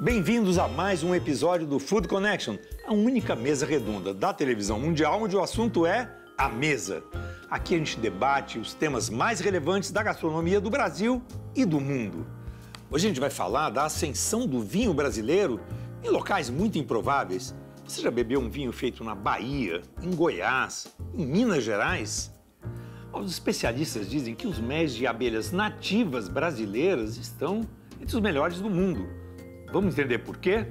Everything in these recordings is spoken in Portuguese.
Bem-vindos a mais um episódio do Food Connection, a única mesa redonda da televisão mundial onde o assunto é a mesa. Aqui a gente debate os temas mais relevantes da gastronomia do Brasil e do mundo. Hoje a gente vai falar da ascensão do vinho brasileiro em locais muito improváveis. Você já bebeu um vinho feito na Bahia, em Goiás, em Minas Gerais? Os especialistas dizem que os méis de abelhas nativas brasileiras estão entre os melhores do mundo. Vamos entender por quê?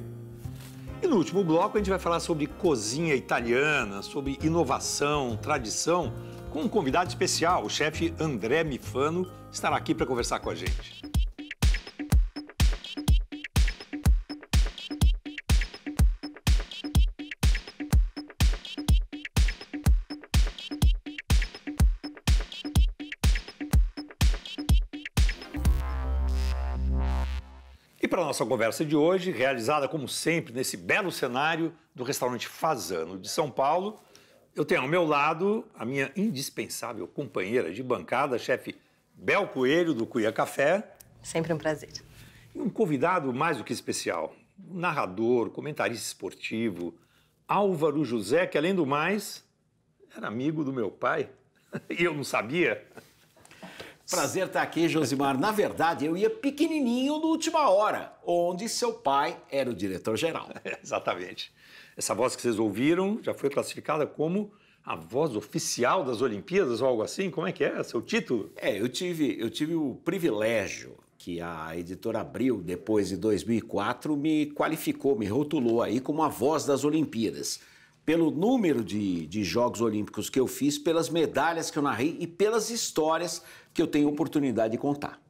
E no último bloco a gente vai falar sobre cozinha italiana, sobre inovação, tradição, com um convidado especial, o chefe André Mifano, estará aqui para conversar com a gente. Para a nossa conversa de hoje, realizada como sempre nesse belo cenário do restaurante Fasano de São Paulo, eu tenho ao meu lado a minha indispensável companheira de bancada, a chefe Bel Coelho, do Cuiá Café. Sempre um prazer. E um convidado mais do que especial, um narrador, comentarista esportivo, Álvaro José, que além do mais, era amigo do meu pai, e eu não sabia. Prazer estar aqui, Josimar. Na verdade, eu ia pequenininho no Última Hora, onde seu pai era o diretor-geral. Exatamente. Essa voz que vocês ouviram já foi classificada como a voz oficial das Olimpíadas ou algo assim? Como é que é? Seu título? Eu tive o privilégio que a editora Abril, depois de 2004, me qualificou, me rotulou aí como a voz das Olimpíadas. Pelo número de Jogos Olímpicos que eu fiz, pelas medalhas que eu narrei e pelas histórias que eu tenho oportunidade de contar.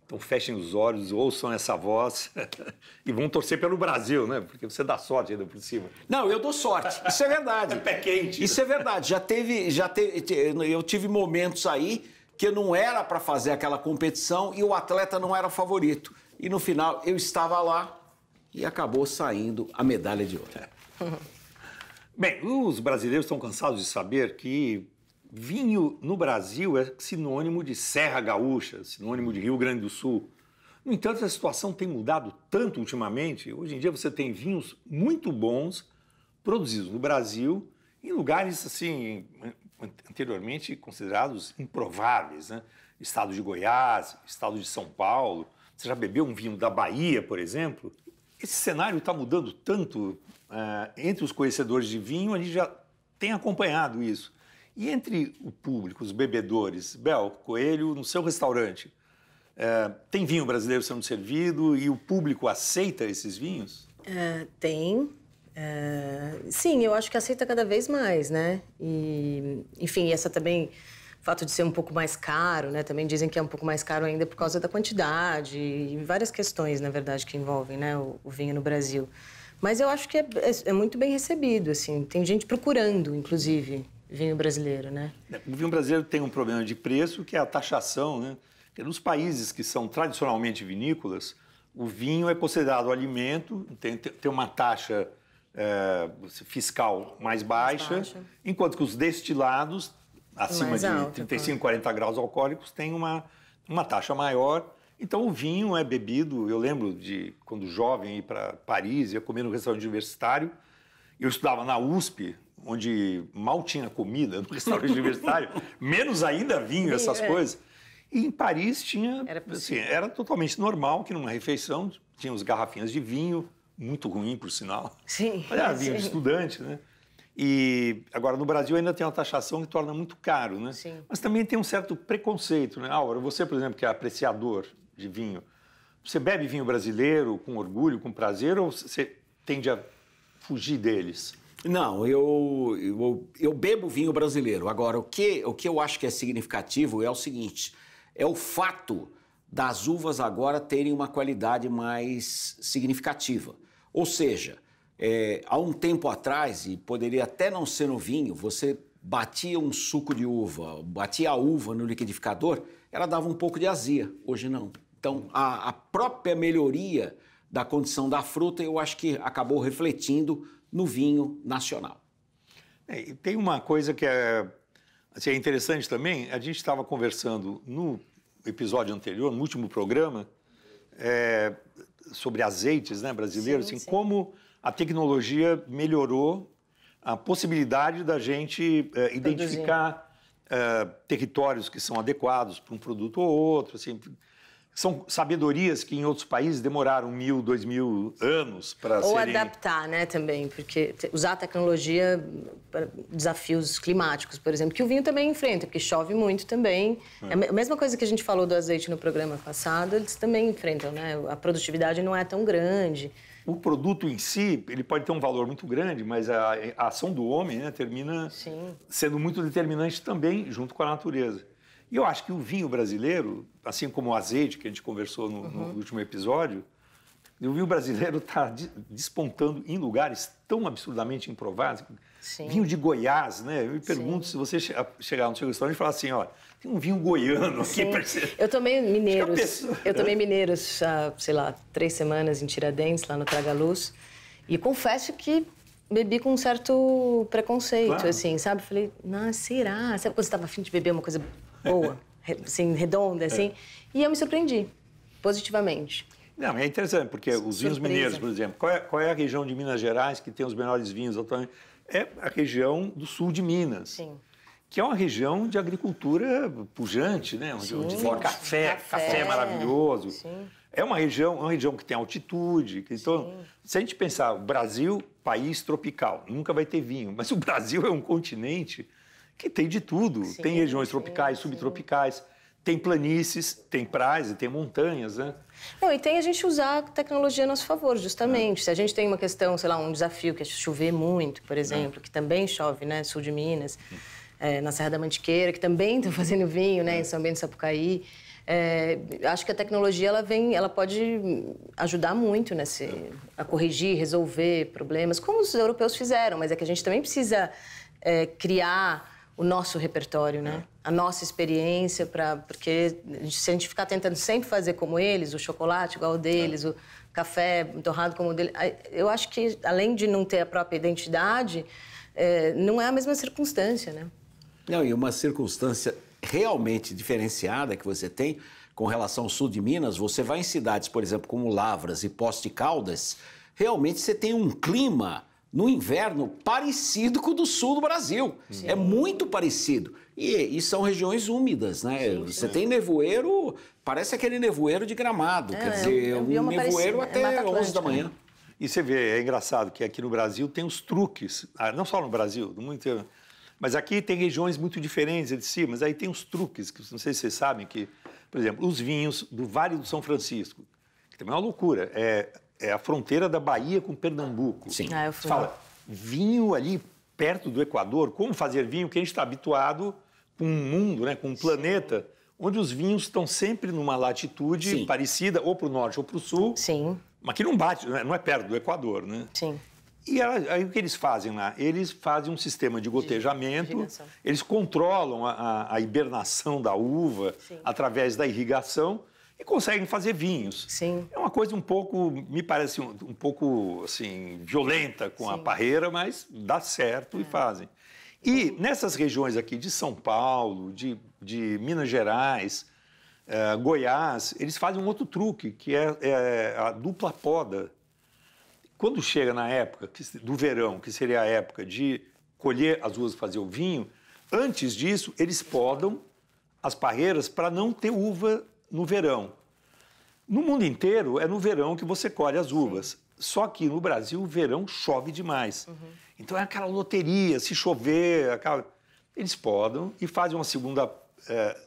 Então fechem os olhos, ouçam essa voz e vão torcer pelo Brasil, né? Porque você dá sorte ainda por cima. Não, eu dou sorte, isso é verdade. É pé quente. Isso é verdade, eu tive momentos aí que não era para fazer aquela competição e o atleta não era favorito. E no final eu estava lá e acabou saindo a medalha de ouro. Bem, os brasileiros estão cansados de saber que vinho no Brasil é sinônimo de Serra Gaúcha, sinônimo de Rio Grande do Sul. No entanto, a situação tem mudado tanto ultimamente. Hoje em dia você tem vinhos muito bons produzidos no Brasil em lugares assim anteriormente considerados improváveis, né? Estado de Goiás, estado de São Paulo. Você já bebeu um vinho da Bahia, por exemplo? Esse cenário está mudando tanto entre os conhecedores de vinho, a gente já tem acompanhado isso. E entre o público, os bebedores, Bel Coelho, no seu restaurante, tem vinho brasileiro sendo servido e o público aceita esses vinhos? Tem. Sim, eu acho que aceita cada vez mais, né? E, enfim, essa também... O fato de ser um pouco mais caro, né? Também dizem que é um pouco mais caro ainda por causa da quantidade e várias questões, na verdade, que envolvem, né, o vinho no Brasil. Mas eu acho que é muito bem recebido, assim. Tem gente procurando, inclusive, vinho brasileiro, né? O vinho brasileiro tem um problema de preço, que é a taxação, né? Porque nos países que são tradicionalmente vinícolas, o vinho é considerado alimento, tem uma taxa fiscal mais baixa, enquanto que os destilados acima de 35, 40 graus alcoólicos, tem uma taxa maior. Então, o vinho é bebido... Eu lembro de, quando jovem, ir para Paris, ia comer no restaurante universitário. Eu estudava na USP, onde mal tinha comida no restaurante universitário, menos ainda vinho, essas coisas. E em Paris tinha... Era totalmente normal que numa refeição tinha os garrafinhas de vinho, muito ruim, por sinal. Sim. Era vinho de estudante, né? E agora no Brasil ainda tem uma taxação que torna muito caro, né? Sim. Mas também tem um certo preconceito, né? Álvaro, você, por exemplo, que é apreciador de vinho, você bebe vinho brasileiro com orgulho, com prazer, ou você tende a fugir deles? Não, eu bebo vinho brasileiro. Agora, o que eu acho que é significativo é o seguinte, é o fato das uvas agora terem uma qualidade mais significativa. Ou seja... há um tempo atrás, e poderia até não ser no vinho, você batia um suco de uva, batia a uva no liquidificador, ela dava um pouco de azia. Hoje não. Então, a própria melhoria da condição da fruta, eu acho que acabou refletindo no vinho nacional. E tem uma coisa que é interessante também, a gente estava conversando no episódio anterior, no último programa, sobre azeites, né, brasileiros, Sim, assim, sim. como a tecnologia melhorou a possibilidade da gente identificar territórios que são adequados para um produto ou outro, assim. São sabedorias que em outros países demoraram 1.000, 2.000 anos para Ou serem... adaptar, né, também, porque usar a tecnologia para desafios climáticos, por exemplo, que o vinho também enfrenta, porque chove muito também. É a mesma coisa que a gente falou do azeite no programa passado, eles também enfrentam, né? A produtividade não é tão grande. O produto em si, ele pode ter um valor muito grande, mas a ação do homem, né, termina Sim. sendo muito determinante também junto com a natureza. E eu acho que o vinho brasileiro, assim como o azeite que a gente conversou no último episódio, o vinho brasileiro está despontando em lugares tão absurdamente improváveis. Sim. Vinho de Goiás, né? Eu me pergunto se você chegar no seu restaurante e falar assim, ó, tem um vinho goiano aqui para você. Eu tomei mineiros. pessoa... Eu tomei mineiros há, sei lá, 3 semanas em Tiradentes, lá no Tragaluz. E confesso que bebi com um certo preconceito, Claro. assim, sabe? Falei, nossa, será? Sabe quando você estava a fim de beber uma coisa boa, assim, redonda, assim? E eu me surpreendi, positivamente. Não, é interessante, porque os vinhos Surpresa. mineiros, por exemplo, qual é a região de Minas Gerais que tem os melhores vinhos atualmente? É a região do sul de Minas. Sim. Que é uma região de agricultura pujante, né? Onde tem café maravilhoso. Sim. É uma região que tem altitude. Então, se a gente pensar, o Brasil, país tropical, nunca vai ter vinho, mas o Brasil é um continente que tem de tudo. Sim, tem regiões tropicais, sim. subtropicais, tem planícies, tem praias e tem montanhas, né? Não, e tem a gente usar a tecnologia a nosso favor, justamente. Se a gente tem uma questão, sei lá, um desafio que é chover muito, por exemplo, que também chove, né, sul de Minas, na Serra da Mantiqueira, que também estão fazendo vinho, né, em São Bento do Sapucaí. Acho que a tecnologia ela pode ajudar muito a corrigir, resolver problemas, como os europeus fizeram, mas é que a gente também precisa criar o nosso repertório, né? A nossa experiência, porque se a gente ficar tentando sempre fazer como eles, o chocolate igual o deles, o café torrado como o dele, eu acho que, além de não ter a própria identidade, não é a mesma circunstância, né? Não, e uma circunstância realmente diferenciada que você tem com relação ao sul de Minas, você vai em cidades, por exemplo, como Lavras e Poços de Caldas, realmente você tem um clima no inverno parecido com o do sul do Brasil. Sim. É muito parecido. E são regiões úmidas, né? Sim, você tem nevoeiro, parece aquele nevoeiro de Gramado, quer dizer, um nevoeiro até 11 da manhã. E você vê, é engraçado que aqui no Brasil tem os truques, não só no Brasil, no mundo inteiro, mas aqui tem regiões muito diferentes de si, mas aí tem os truques, que não sei se vocês sabem, que, por exemplo, os vinhos do Vale do São Francisco, que também é uma loucura, é a fronteira da Bahia com Pernambuco. Sim. Eu Você fui. fala, vinho ali perto do Equador, como fazer vinho que a gente está habituado com um mundo, né, com um planeta, onde os vinhos estão sempre numa latitude parecida, ou para o norte ou para o sul, Sim. mas que não bate, não é perto do Equador, né? Sim. E aí o que eles fazem lá? Eles fazem um sistema de gotejamento, irrigação. eles controlam a hibernação da uva através da irrigação e conseguem fazer vinhos. Sim. É uma coisa um pouco, me parece um pouco assim, violenta com a parreira, mas dá certo e fazem. E nessas regiões aqui de São Paulo, de Minas Gerais, Goiás, eles fazem um outro truque, que é a dupla poda. Quando chega na época do verão, que seria a época de colher as uvas e fazer o vinho, antes disso, eles podam as parreiras para não ter uva no verão. No mundo inteiro, é no verão que você colhe as uvas. Só que no Brasil, o verão chove demais. Então é aquela loteria, se chover, eles podam e fazem uma segunda,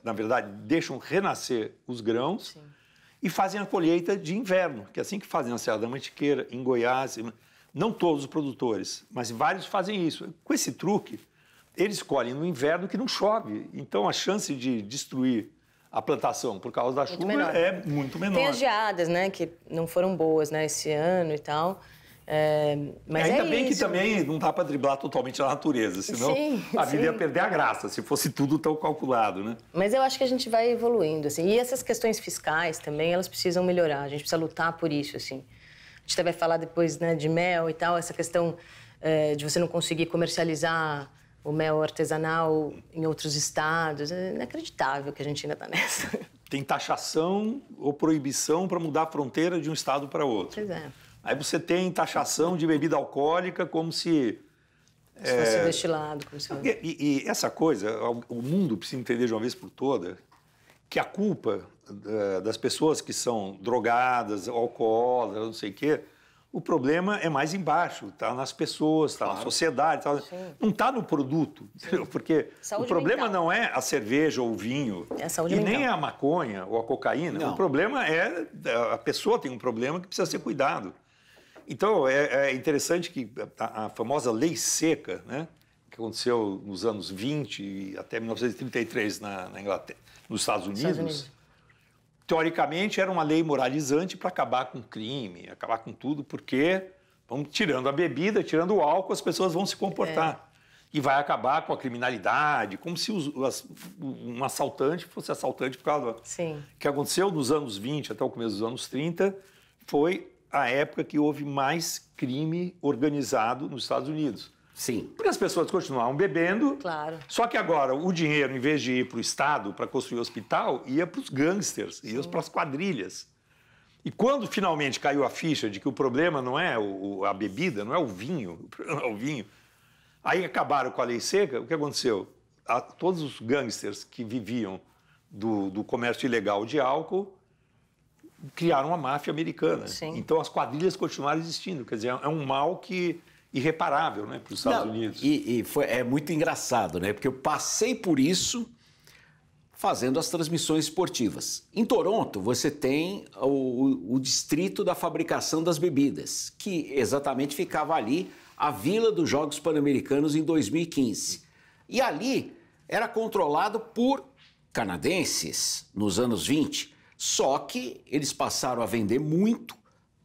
na verdade, deixam renascer os grãos e fazem a colheita de inverno, que é assim que fazem na Serra da Mantiqueira, em Goiás. Não todos os produtores, mas vários fazem isso. Com esse truque, eles colhem no inverno que não chove. Então a chance de destruir a plantação por causa da chuva é muito menor. Tem as geadas, né, que não foram boas, né, esse ano e tal. Mas ainda bem isso. Que também não dá para driblar totalmente a natureza, senão a vida ia perder a graça, se fosse tudo tão calculado, né? Mas eu acho que a gente vai evoluindo, assim. E essas questões fiscais também, elas precisam melhorar. A gente precisa lutar por isso, assim. A gente até vai falar depois, né, de mel e tal, essa questão de você não conseguir comercializar o mel artesanal em outros estados. É inacreditável que a gente ainda está nessa. tem taxação ou proibição para mudar a fronteira de um estado para outro. Pois é. Aí você tem taxação de bebida alcoólica como se... Se fosse destilado. Como se... E essa coisa, o mundo precisa entender de uma vez por toda que a culpa das pessoas que são drogadas, alcoólatras, não sei o quê, o problema é mais embaixo, está nas pessoas, está na sociedade, não está no produto, porque saúde o problema mental. não é a cerveja ou o vinho, É a saúde e mental. nem a maconha ou a cocaína, Não. o problema é a pessoa tem um problema que precisa ser cuidado. Então, é interessante que a famosa lei seca, né, que aconteceu nos anos 20 e até 1933 na Inglaterra, nos Estados Unidos, teoricamente era uma lei moralizante para acabar com o crime, acabar com tudo, porque vamos tirando a bebida, tirando o álcool, as pessoas vão se comportar. E vai acabar com a criminalidade, como se um assaltante fosse assaltante por causa... Sim. O que aconteceu nos anos 20 até o começo dos anos 30 foi a época que houve mais crime organizado nos Estados Unidos. Sim. Porque as pessoas continuavam bebendo, Claro. só que agora o dinheiro, em vez de ir para o Estado para construir hospital, ia para os gangsters, ia para as quadrilhas. E quando finalmente caiu a ficha de que o problema não é a bebida, não é o vinho, o problema é o vinho, aí acabaram com a lei seca, o que aconteceu? Todos os gangsters que viviam do comércio ilegal de álcool criaram uma máfia americana. Sim. Então as quadrilhas continuaram existindo. Quer dizer, é um mal irreparável, né, para os Estados Unidos. É muito engraçado, né? Porque eu passei por isso fazendo as transmissões esportivas. Em Toronto, você tem o distrito da fabricação das bebidas, que exatamente ficava ali, a Vila dos Jogos Pan-Americanos em 2015. E ali era controlado por canadenses nos anos 20. Só que eles passaram a vender muito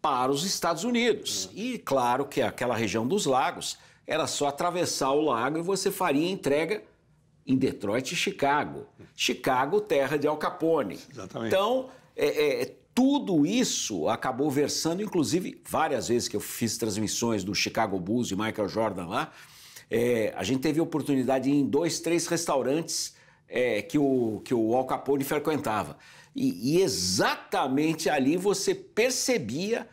para os Estados Unidos. E claro que aquela região dos lagos era só atravessar o lago e você faria entrega em Detroit e Chicago. Chicago, terra de Al Capone. Exatamente. Então, tudo isso acabou versando, inclusive, várias vezes que eu fiz transmissões do Chicago Bulls e Michael Jordan lá, a gente teve a oportunidade de ir em 2, 3 restaurantes que o Al Capone frequentava. E exatamente ali você percebia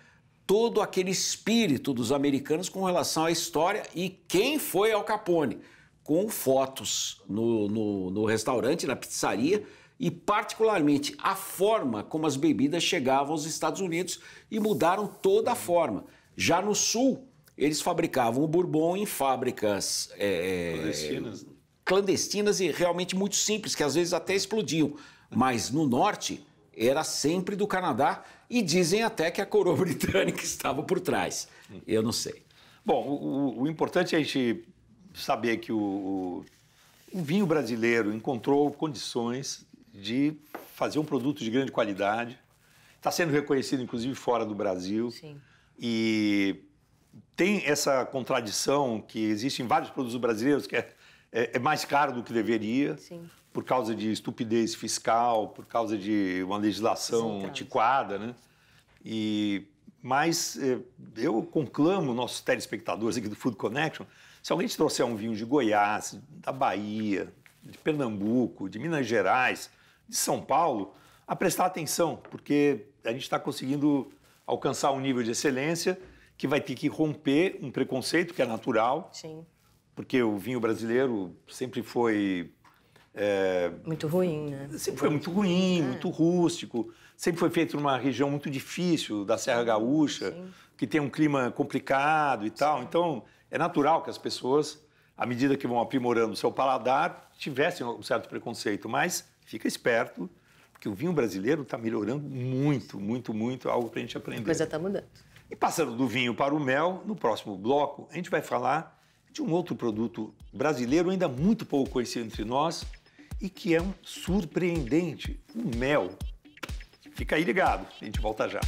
todo aquele espírito dos americanos com relação à história e quem foi Al Capone, com fotos no restaurante, na pizzaria, e particularmente a forma como as bebidas chegavam aos Estados Unidos e mudaram toda a forma. Já no Sul, eles fabricavam o bourbon em fábricas clandestinas e realmente muito simples, que às vezes até explodiam. Mas no Norte era sempre do Canadá e dizem até que a coroa britânica estava por trás. Eu não sei. Bom, o importante é a gente saber que o vinho brasileiro encontrou condições de fazer um produto de grande qualidade. Está sendo reconhecido, inclusive, fora do Brasil. Sim. E tem essa contradição que existe em vários produtos brasileiros, que é mais caro do que deveria. Sim. Por causa de estupidez fiscal, por causa de uma legislação antiquada, né? Mas eu conclamo nossos telespectadores aqui do Food Connection, se alguém te trouxer um vinho de Goiás, da Bahia, de Pernambuco, de Minas Gerais, de São Paulo, a prestar atenção, porque a gente está conseguindo alcançar um nível de excelência que vai ter que romper um preconceito que é natural. Sim. Porque o vinho brasileiro sempre foi... muito ruim, né? Sempre foi muito ruim, muito rústico. Sempre foi feito numa região muito difícil, da Serra Gaúcha, que tem um clima complicado e tal. Então, é natural que as pessoas, à medida que vão aprimorando o seu paladar, tivessem um certo preconceito. Mas fica esperto, porque o vinho brasileiro está melhorando muito, muito, muito, algo para a gente aprender. A coisa está mudando. E passando do vinho para o mel, no próximo bloco, a gente vai falar de um outro produto brasileiro ainda muito pouco conhecido entre nós e que é um surpreendente, o mel. Fica aí ligado, a gente volta já.